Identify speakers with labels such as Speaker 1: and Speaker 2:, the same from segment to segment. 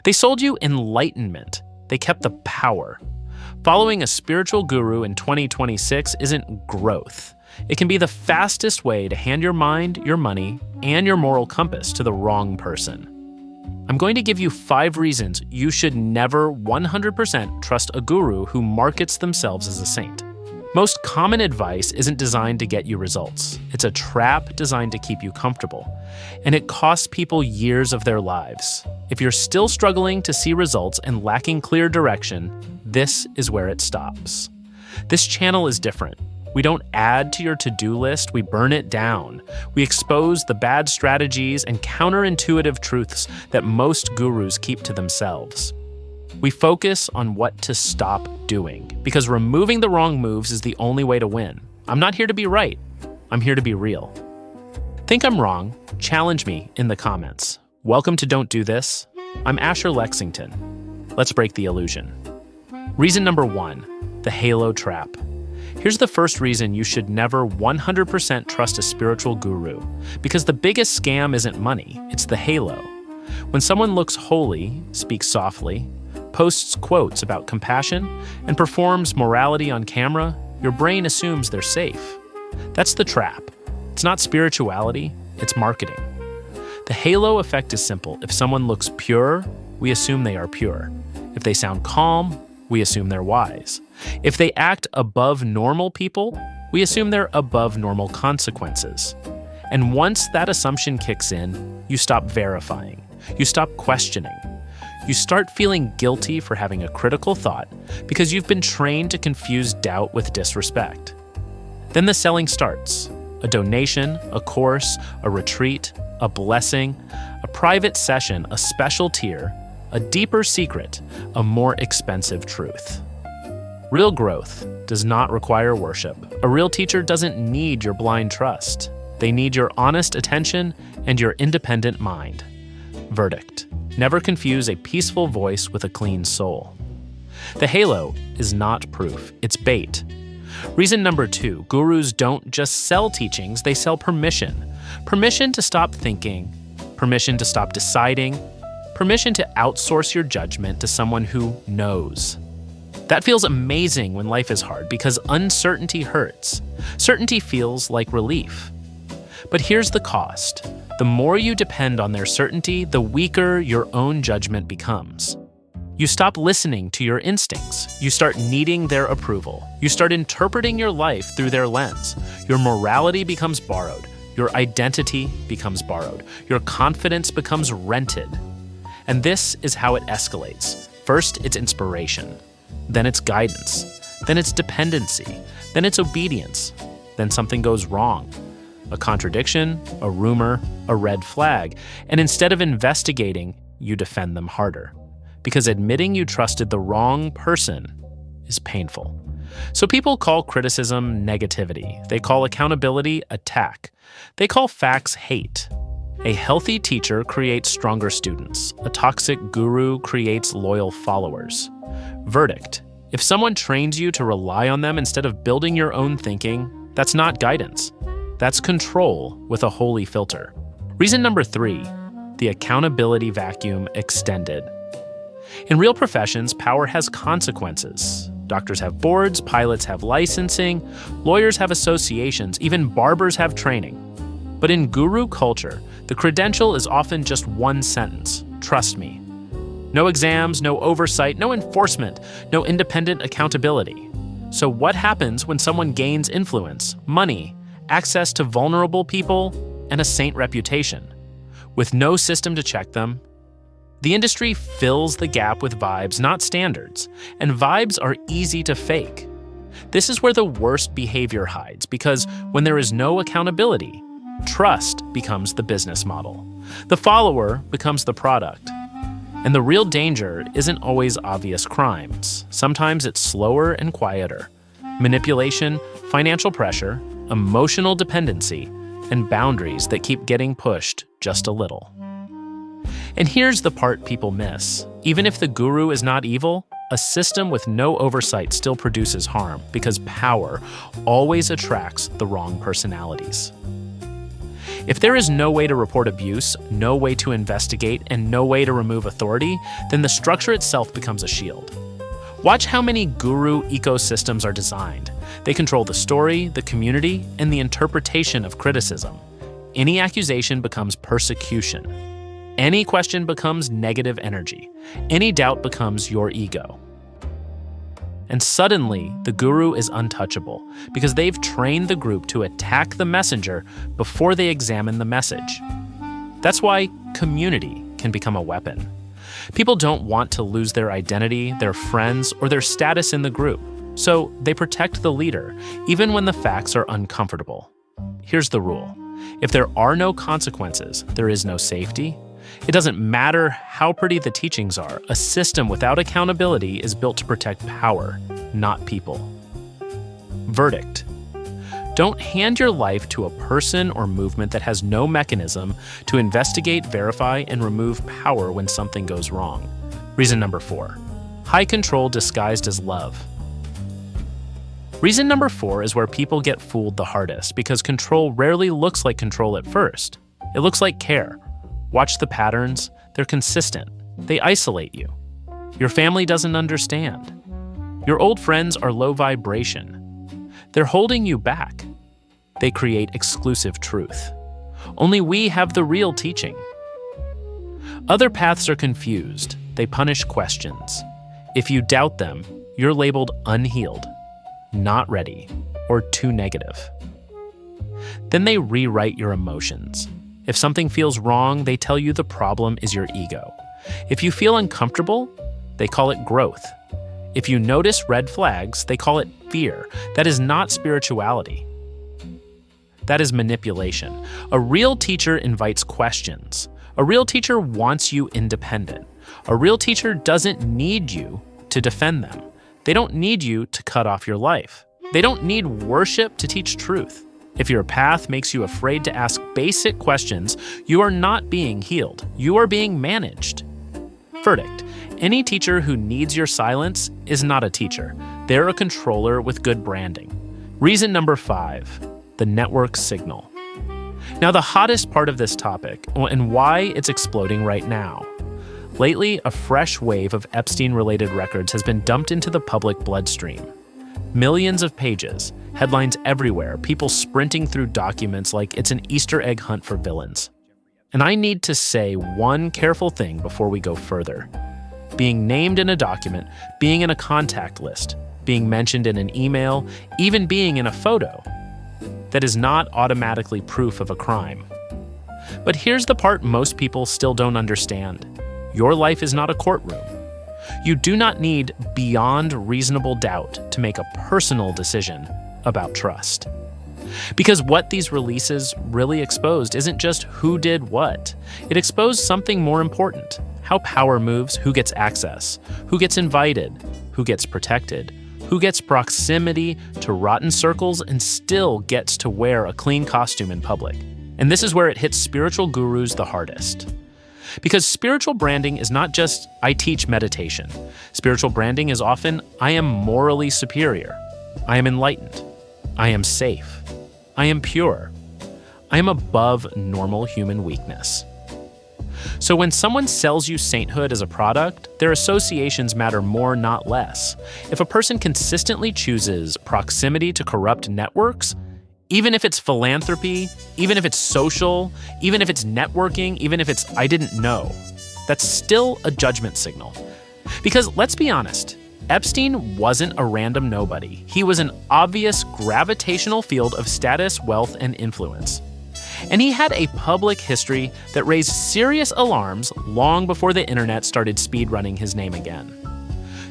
Speaker 1: They sold you enlightenment. They kept the power. Following a spiritual guru in 2026 isn't growth. It can be the fastest way to hand your mind, your money, and your moral compass to the wrong person. I'm going to give you 5 reasons you should never 100% trust a guru who markets themselves as a saint. Most common advice isn't designed to get you results. It's a trap designed to keep you comfortable. And it costs people years of their lives. If you're still struggling to see results and lacking clear direction, this is where it stops. This channel is different. We don't add to your to-do list, we burn it down. We expose the bad strategies and counterintuitive truths that most gurus keep to themselves. We focus on what to stop doing, because removing the wrong moves is the only way to win. I'm not here to be right. I'm here to be real. Think I'm wrong? Challenge me in the comments. Welcome to Don't Do This. I'm Asher Lexington. Let's break the illusion. Reason number 1, the halo trap. Here's the first reason you should never 100% trust a spiritual guru, because the biggest scam isn't money, it's the halo. When someone looks holy, speaks softly, posts quotes about compassion, and performs morality on camera, your brain assumes they're safe. That's the trap. It's not spirituality, it's marketing. The halo effect is simple. If someone looks pure, we assume they are pure. If they sound calm, we assume they're wise. If they act above normal people, we assume they're above normal consequences. And once that assumption kicks in, you stop verifying. You stop questioning. You start feeling guilty for having a critical thought because you've been trained to confuse doubt with disrespect. Then the selling starts. A donation, a course, a retreat, a blessing, a private session, a special tier, a deeper secret, a more expensive truth. Real growth does not require worship. A real teacher doesn't need your blind trust. They need your honest attention and your independent mind. Verdict: never confuse a peaceful voice with a clean soul. The halo is not proof, it's bait. Reason number 2, gurus don't just sell teachings, they sell permission. Permission to stop thinking, permission to stop deciding, permission to outsource your judgment to someone who knows. That feels amazing when life is hard because uncertainty hurts. Certainty feels like relief. But here's the cost. The more you depend on their certainty, the weaker your own judgment becomes. You stop listening to your instincts. You start needing their approval. You start interpreting your life through their lens. Your morality becomes borrowed. Your identity becomes borrowed. Your confidence becomes rented. And this is how it escalates. First, it's inspiration. Then it's guidance. Then it's dependency. Then it's obedience. Then something goes wrong. A contradiction, a rumor, a red flag. And instead of investigating, you defend them harder. Because admitting you trusted the wrong person is painful. So people call criticism negativity. They call accountability attack. They call facts hate. A healthy teacher creates stronger students. A toxic guru creates loyal followers. Verdict: if someone trains you to rely on them instead of building your own thinking, that's not guidance. That's control with a holy filter. Reason number 3, the accountability vacuum extended. In real professions, power has consequences. Doctors have boards, pilots have licensing, lawyers have associations, even barbers have training. But in guru culture, the credential is often just one sentence: trust me. No exams, no oversight, no enforcement, no independent accountability. So what happens when someone gains influence, money, access to vulnerable people, and a saint reputation? With no system to check them, the industry fills the gap with vibes, not standards, and vibes are easy to fake. This is where the worst behavior hides, because when there is no accountability, trust becomes the business model. The follower becomes the product. And the real danger isn't always obvious crimes. Sometimes it's slower and quieter. Manipulation, financial pressure, emotional dependency, and boundaries that keep getting pushed just a little. And here's the part people miss. Even if the guru is not evil, a system with no oversight still produces harm because power always attracts the wrong personalities. If there is no way to report abuse, no way to investigate, and no way to remove authority, then the structure itself becomes a shield. Watch how many guru ecosystems are designed. They control the story, the community, and the interpretation of criticism. Any accusation becomes persecution. Any question becomes negative energy. Any doubt becomes your ego. And suddenly, the guru is untouchable because they've trained the group to attack the messenger before they examine the message. That's why community can become a weapon. People don't want to lose their identity, their friends, or their status in the group, so they protect the leader, even when the facts are uncomfortable. Here's the rule. If there are no consequences, there is no safety. It doesn't matter how pretty the teachings are, a system without accountability is built to protect power, not people. Verdict. Don't hand your life to a person or movement that has no mechanism to investigate, verify, and remove power when something goes wrong. Reason number 4. High control disguised as love. Reason number 4 is where people get fooled the hardest because control rarely looks like control at first. It looks like care. Watch the patterns. They're consistent. They isolate you. Your family doesn't understand. Your old friends are low vibration. They're holding you back. They create exclusive truth. Only we have the real teaching. Other paths are confused. They punish questions. If you doubt them, you're labeled unhealed, not ready, or too negative. Then they rewrite your emotions. If something feels wrong, they tell you the problem is your ego. If you feel uncomfortable, they call it growth. If you notice red flags, they call it fear. That is not spirituality. That is manipulation. A real teacher invites questions. A real teacher wants you independent. A real teacher doesn't need you to defend them. They don't need you to cut off your life. They don't need worship to teach truth. If your path makes you afraid to ask basic questions, you are not being healed. You are being managed. Verdict. Any teacher who needs your silence is not a teacher. They're a controller with good branding. Reason number 5, the network signal. Now, the hottest part of this topic, and why it's exploding right now. Lately, a fresh wave of Epstein-related records has been dumped into the public bloodstream. Millions of pages, headlines everywhere, people sprinting through documents like it's an Easter egg hunt for villains. And I need to say one careful thing before we go further. Being named in a document, being in a contact list, being mentioned in an email, even being in a photo, that is not automatically proof of a crime. But here's the part most people still don't understand. Your life is not a courtroom. You do not need beyond reasonable doubt to make a personal decision about trust. Because what these releases really exposed isn't just who did what. It exposed something more important: how power moves, who gets access, who gets invited, who gets protected, who gets proximity to rotten circles and still gets to wear a clean costume in public. And this is where it hits spiritual gurus the hardest. Because spiritual branding is not just, I teach meditation. Spiritual branding is often, I am morally superior. I am enlightened. I am safe. I am pure. I am above normal human weakness. So when someone sells you sainthood as a product, their associations matter more, not less. If a person consistently chooses proximity to corrupt networks, even if it's philanthropy, even if it's social, even if it's networking, even if it's I didn't know, that's still a judgment signal. Because let's be honest, Epstein wasn't a random nobody. He was an obvious gravitational field of status, wealth, and influence. And he had a public history that raised serious alarms long before the internet started speedrunning his name again.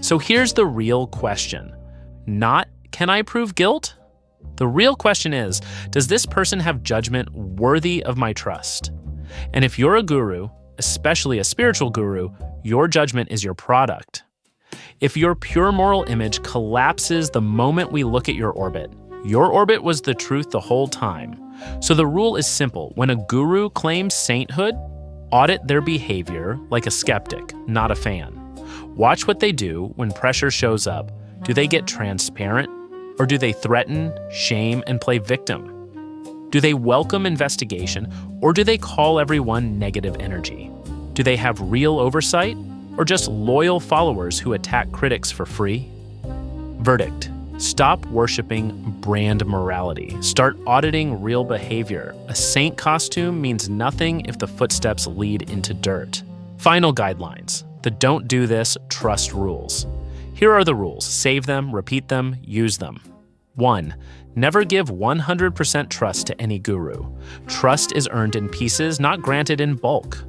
Speaker 1: So here's the real question. Not, can I prove guilt? The real question is, does this person have judgment worthy of my trust? And if you're a guru, especially a spiritual guru, your judgment is your product. If your pure moral image collapses the moment we look at your orbit was the truth the whole time. So the rule is simple. When a guru claims sainthood, audit their behavior like a skeptic, not a fan. Watch what they do when pressure shows up. Do they get transparent? Or do they threaten, shame, and play victim? Do they welcome investigation, or do they call everyone negative energy? Do they have real oversight, or just loyal followers who attack critics for free? Verdict: stop worshiping brand morality. Start auditing real behavior. A saint costume means nothing if the footsteps lead into dirt. Final guidelines: the don't do this, trust rules. Here are the rules. Save them, repeat them, use them. 1. Never give 100% trust to any guru. Trust is earned in pieces, not granted in bulk.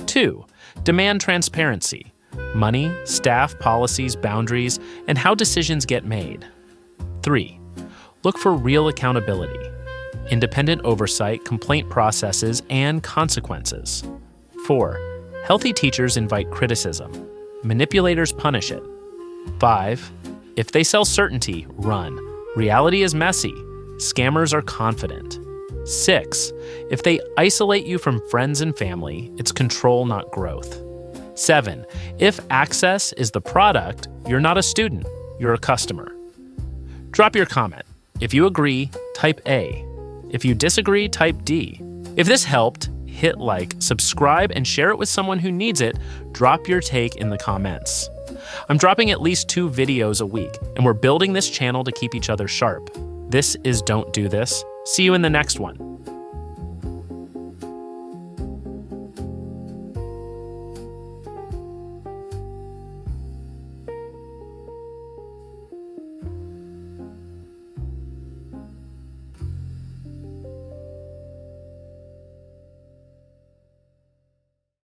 Speaker 1: 2. Demand transparency. Money, staff, policies, boundaries, and how decisions get made. 3. Look for real accountability. Independent oversight, complaint processes, and consequences. 4. Healthy teachers invite criticism. Manipulators punish it. 5. If they sell certainty, run. Reality is messy. Scammers are confident. 6. If they isolate you from friends and family, it's control, not growth. 7. If access is the product, you're not a student, you're a customer. Drop your comment. If you agree, type A. If you disagree, type D. If this helped, hit like, subscribe, and share it with someone who needs it. Drop your take in the comments. I'm dropping at least 2 videos a week, and we're building this channel to keep each other sharp. This is Don't Do This. See you in the next one.